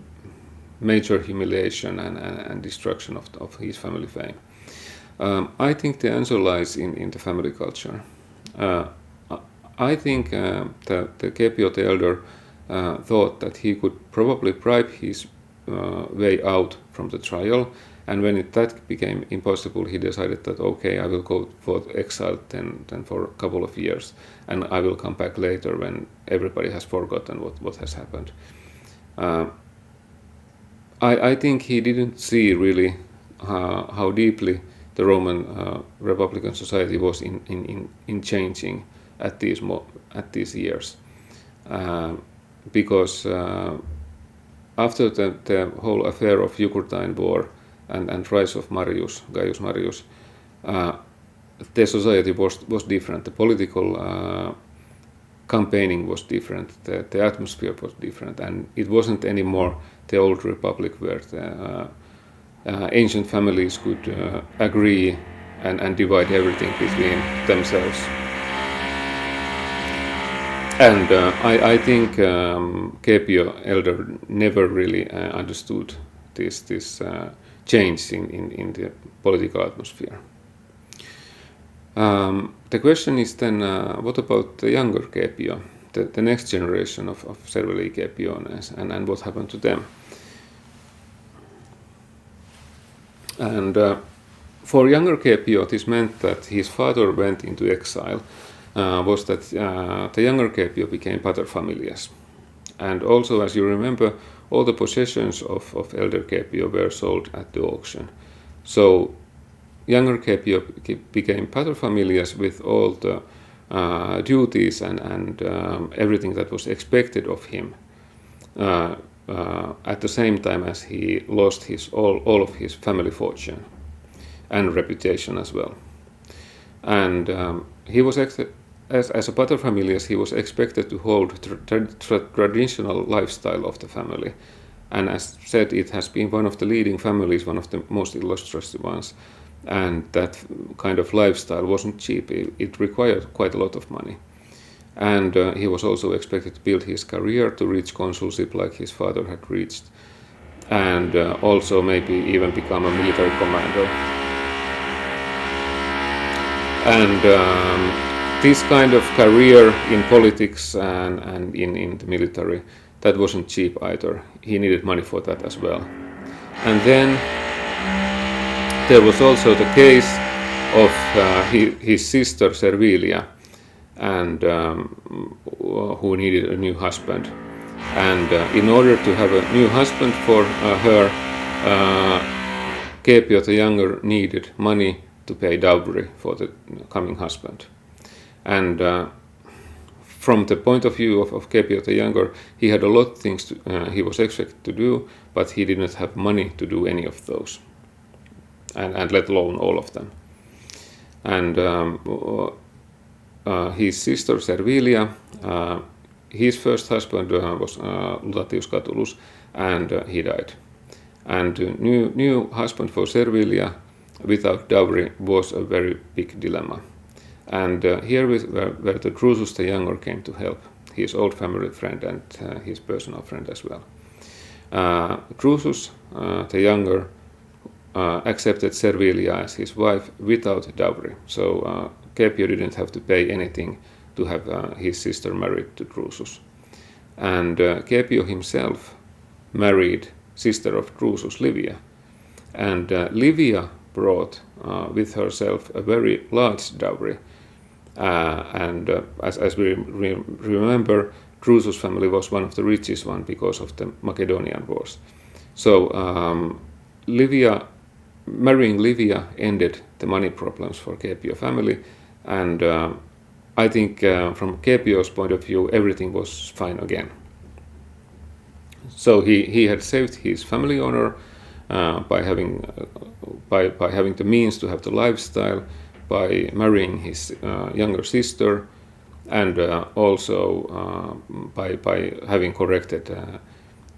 major humiliation and destruction of his family fame. I think the answer lies in the family culture. I think that the Caepio the Elder thought that he could probably bribe his way out from the trial, and when that became impossible, he decided that okay, I will go for exile then for a couple of years, and I will come back later when everybody has forgotten what has happened. I think he didn't see really how deeply the Roman Republican society was in changing at these years, because after the whole affair of Jugurthine War and rise of Gaius Marius, the society was different. The political campaigning was different. The atmosphere was different, and it wasn't anymore the old republic where the ancient families could agree and divide everything between themselves. And I think Caepio Elder never really understood this change in the political atmosphere. The question is then, what about the younger Caepio, the next generation of Servilii Caepiones, and what happened to them? And for younger Caepio, this meant that his father went into exile, was that the younger Caepio became paterfamilias. And also, as you remember, all the possessions of elder Caepio were sold at the auction. So younger Caepio became paterfamilias with all the duties and everything that was expected of him, at the same time as he lost all of his family fortune and reputation as well. And he was as a paterfamilias, he was expected to hold traditional lifestyle of the family. And as said, it has been one of the leading families, one of the most illustrious ones. And that kind of lifestyle wasn't cheap. It required quite a lot of money. And he was also expected to build his career to reach consulship like his father had reached. And also maybe even become a military commander. And this kind of career in politics and in the military, that wasn't cheap either. He needed money for that as well. And then there was also the case of his sister Servilia, and who needed a new husband. And in order to have a new husband for her, Caepio the Younger needed money to pay dowry for the coming husband. And from the point of view of Caepio the Younger, he had a lot of things he was expected to do, but he didn't have money to do any of those, and let alone all of them. And his sister Servilia, his first husband was Lutatius Catulus, and he died. And new husband for Servilia without dowry was a very big dilemma. And here where the Drusus the Younger came to help, his old family friend and his personal friend as well. Drusus the Younger accepted Servilia as his wife without dowry, so Caepio didn't have to pay anything to have his sister married to Drusus. And Caepio himself married sister of Drusus, Livia, and Livia brought with herself a very large dowry, As we remember, Drusus' family was one of the richest one because of the Macedonian Wars. So marrying Livia ended the money problems for Caepio family, and I think from Caepio's point of view, everything was fine again. So he had saved his family honor by having the means to have the lifestyle, by marrying his younger sister, and also by having corrected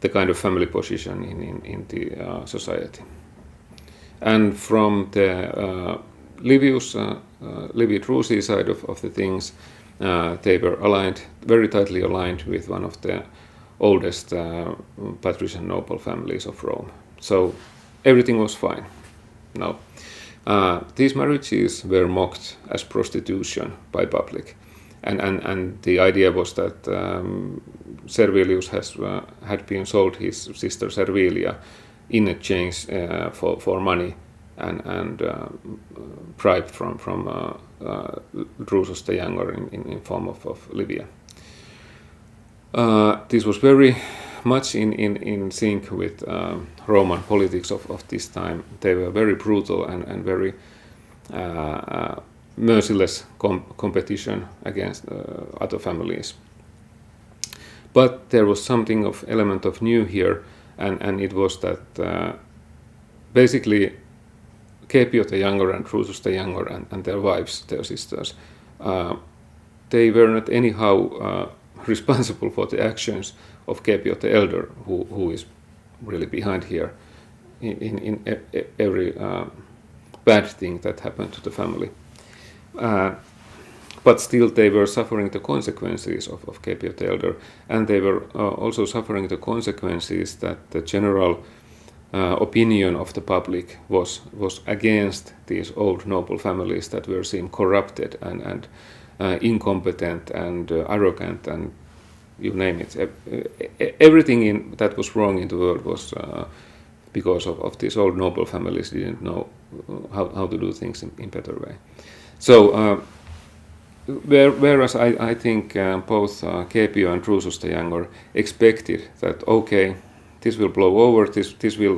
the kind of family position in the society. And from the Livy Drusi side of the things, they were very tightly aligned with one of the oldest patrician noble families of Rome. So everything was fine. No. These marriages were mocked as prostitution by public. And the idea was that Servilius had been sold his sister Servilia in exchange for money and bribe from Drusus the Younger in form of Livia. This was very much in sync with Roman politics of this time. They were very brutal and very merciless competition against other families. But there was something of element of new here, and it was that basically Caepio the Younger and Drusus the Younger and their wives, their sisters, they were not anyhow responsible for the actions of Caepio the Elder, who is really behind here in every bad thing that happened to the family. But still they were suffering the consequences of Caepio the Elder, and they were also suffering the consequences that the general opinion of the public was against these old noble families that were seen corrupted and incompetent and arrogant, and you name it. Everything that was wrong in the world was because of these old noble families didn't know how to do things in better way. So whereas I think both Caepio and Drusus the Younger expected that, okay, this will blow over, this will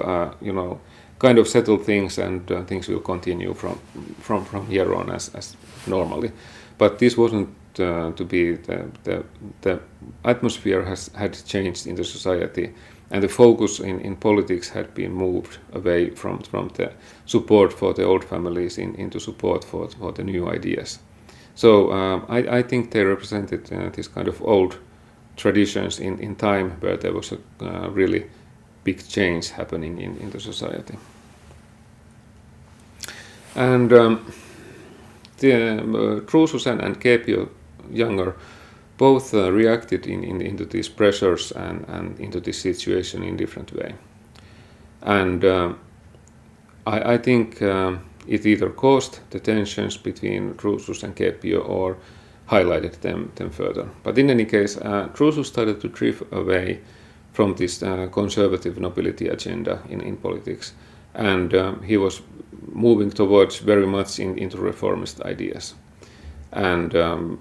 kind of settle things, and things will continue from here on as normally. But this wasn't to be. The atmosphere had changed in the society, and the focus in politics had been moved away from the support for the old families into support for the new ideas. So I think they represented this kind of old traditions in time where there was a really big change happening in the society. And Drusus and Caepio Younger both reacted into these pressures and into this situation in different way. And I think it either caused the tensions between Drusus and Caepio or highlighted them further. But in any case, Drusus started to drift away from this conservative nobility agenda in politics, and he was moving towards very much into reformist ideas. And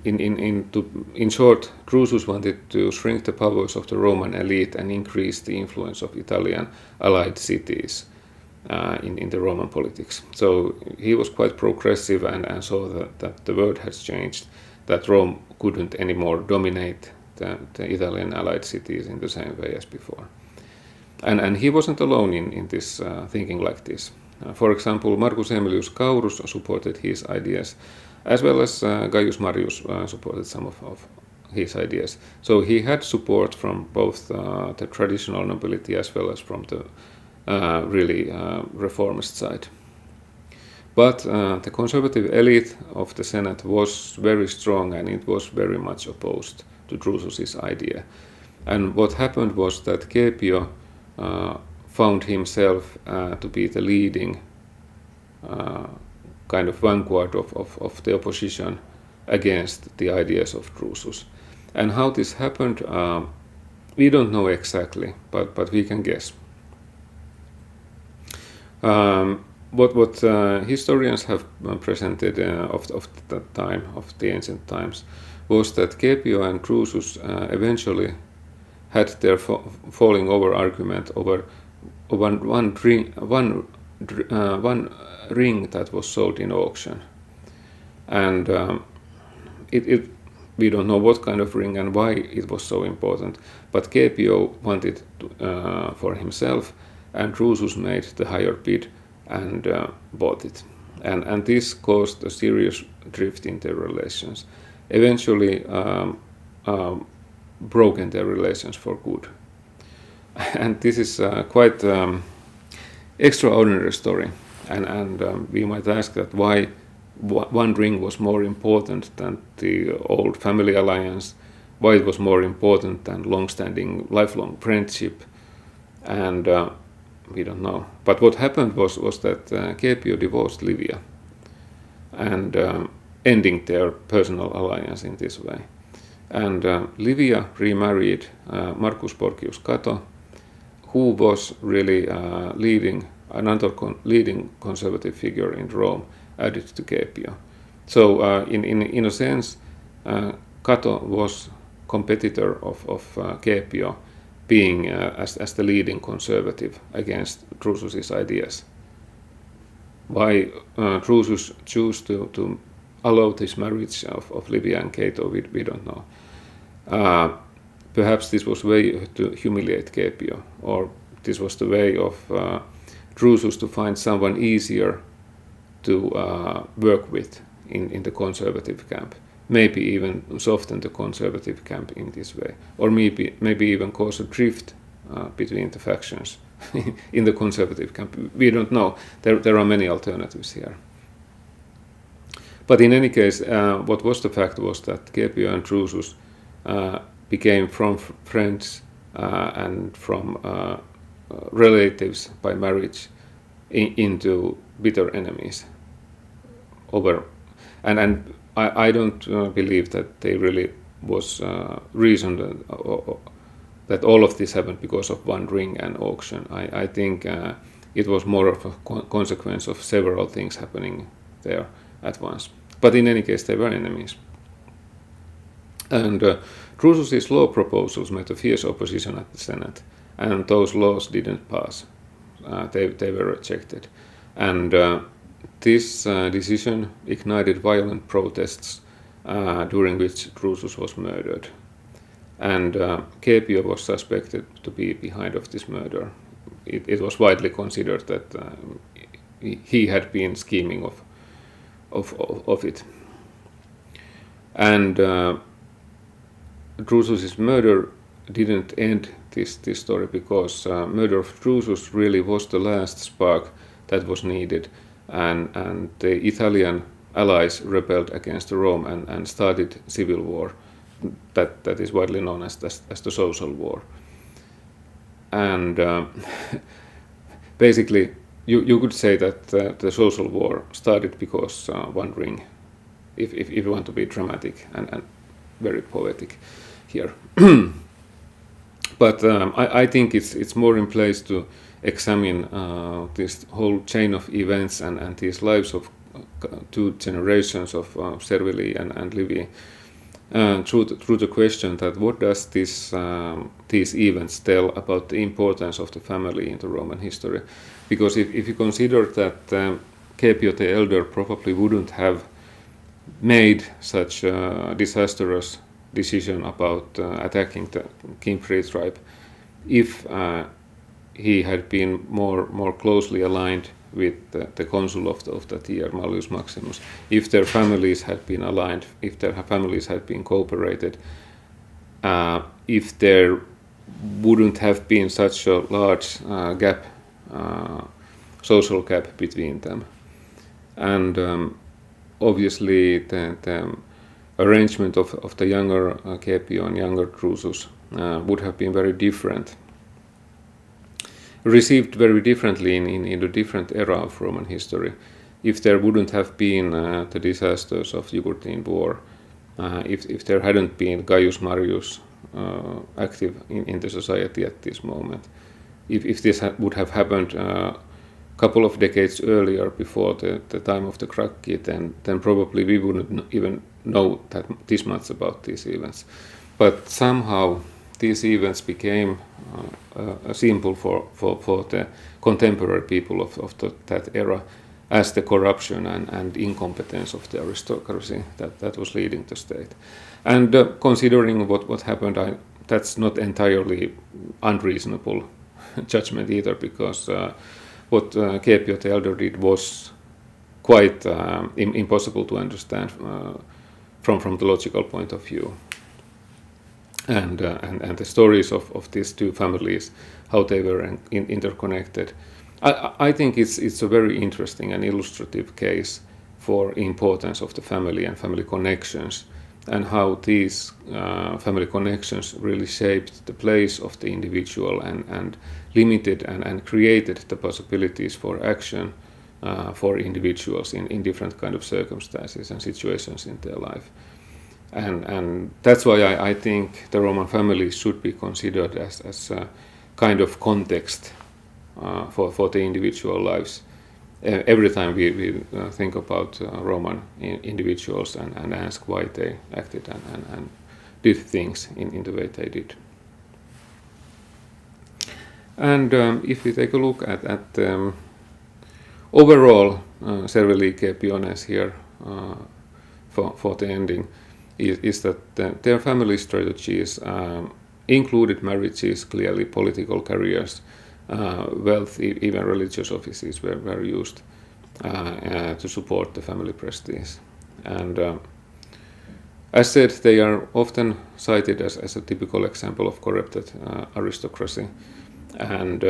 in short, Drusus wanted to shrink the powers of the Roman elite and increase the influence of Italian allied cities in the Roman politics. So he was quite progressive and saw that the world has changed, that Rome couldn't anymore dominate the Italian allied cities in the same way as before. And he wasn't alone in this thinking like this. For example, Marcus Aemilius Scaurus supported his ideas, as well as Gaius Marius supported some of his ideas. So he had support from both the traditional nobility as well as from the really reformist side. But the conservative elite of the Senate was very strong, and it was very much opposed to Drusus's idea. And what happened was that Caepio found himself to be the leading kind of vanguard of the opposition against the ideas of Drusus. And how this happened, we don't know exactly, but we can guess. what historians have presented of that time, of the ancient times, was that Caepio and Drusus eventually had their falling over argument over one ring that was sold in auction, and we don't know what kind of ring and why it was so important, but Caepio wanted for himself, and Drusus made the higher bid and bought it, and this caused a serious drift in their relations. Eventually, broken their relations for good, and this is quite extraordinary story, and we might ask that why one ring was more important than the old family alliance, why it was more important than long-standing lifelong friendship, and we don't know. But what happened was that Caepio divorced Livia, and ending their personal alliance in this way. And Livia remarried Marcus Porcius Cato, who was really another leading conservative figure in Rome, added to Caepio. So in a sense, Cato was competitor of Caepio, being as the leading conservative against Drusus's ideas. Why Drusus chose to allow this marriage of Livia and Cato, we don't know. Perhaps this was a way to humiliate Caepio, or this was the way of Drusus to find someone easier to work with in the conservative camp. Maybe even soften the conservative camp in this way, or maybe even cause a drift between the factions in the conservative camp. We don't know. There are many alternatives here. But in any case, what was the fact was that Caepio and Drusus became from friends and from relatives by marriage into bitter enemies. And I don't believe that they really was reason that all of this happened because of one ring and auction. I think it was more of a consequence of several things happening there at once. But in any case, they were enemies. And Drusus's law proposals met a fierce opposition at the Senate, and those laws didn't pass. They were rejected. And this decision ignited violent protests during which Drusus was murdered. And Caepio was suspected to be behind of this murder. It was widely considered that he had been scheming of it. And Drusus's murder didn't end this story, because murder of Drusus really was the last spark that was needed, and the Italian allies rebelled against Rome and started civil war that is widely known as the social war. And basically you could say that the social war started because one ring, if you want to be dramatic and very poetic here. But I think it's more in place to examine this whole chain of events and these lives of two generations of Servilii and Livii through the question that what does these events tell about the importance of the family in the Roman history? Because if you consider that Caepio the Elder probably wouldn't have made such a disastrous decision about attacking the king-free tribe if he had been more closely aligned with the consul of that year, Malleus Maximus, if their families had been aligned, if their families had been cooperated, if there wouldn't have been such a large social gap between them. And obviously the arrangement of the younger Caepio and younger Drusus would have been very different, received very differently in a different era of Roman history, if there wouldn't have been the disasters of Jugurthine War, if there hadn't been Gaius Marius active in the society at this moment, if this would have happened couple of decades earlier, before the time of the Krakki, then probably we wouldn't even know this much about these events. But somehow these events became a symbol for the contemporary people of that era, as the corruption and incompetence of the aristocracy that was leading the state. And considering what happened, that's not entirely unreasonable judgment either, because what Caepio the Elder did was quite impossible to understand from the logical point of view. And the stories of these two families, how they were interconnected, I think it's a very interesting and illustrative case for importance of the family and family connections, and how these family connections really shaped the place of the individual and limited and created the possibilities for action for individuals in different kind of circumstances and situations in their life. And that's why I think the Roman family should be considered as a kind of context for the individual lives. Every time we think about Roman individuals and ask why they acted and did things in the way they did. And if we take a look at overall Servilii Caepiones here for the ending, is that their family strategies included marriages, clearly political careers, wealth, even religious offices were used to support the family prestige. And as said, they are often cited as a typical example of corrupted aristocracy. And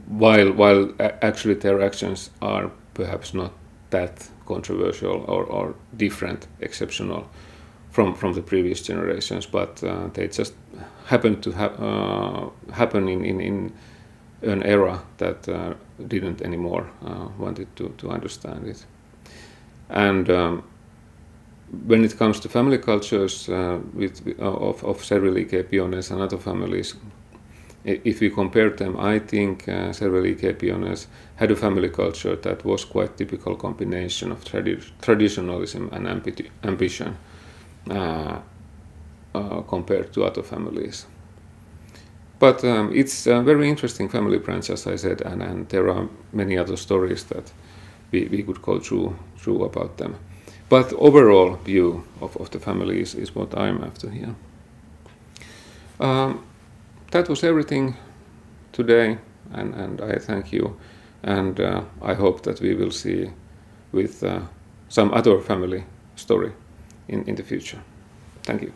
while actually their actions are perhaps not that controversial or different, exceptional from the previous generations, but they just happened to happen in an era that didn't anymore wanted to understand it. And when it comes to family cultures of Servilii Caepiones and other families, if we compare them, I think Servilii Caepiones had a family culture that was quite typical combination of traditionalism and ambition compared to other families. But it's a very interesting family branch, as I said, and there are many other stories that we could go through about them. But overall view of the families is what I'm after here. That was everything today, and I thank you, and I hope that we will see with some other family story in the future. Thank you.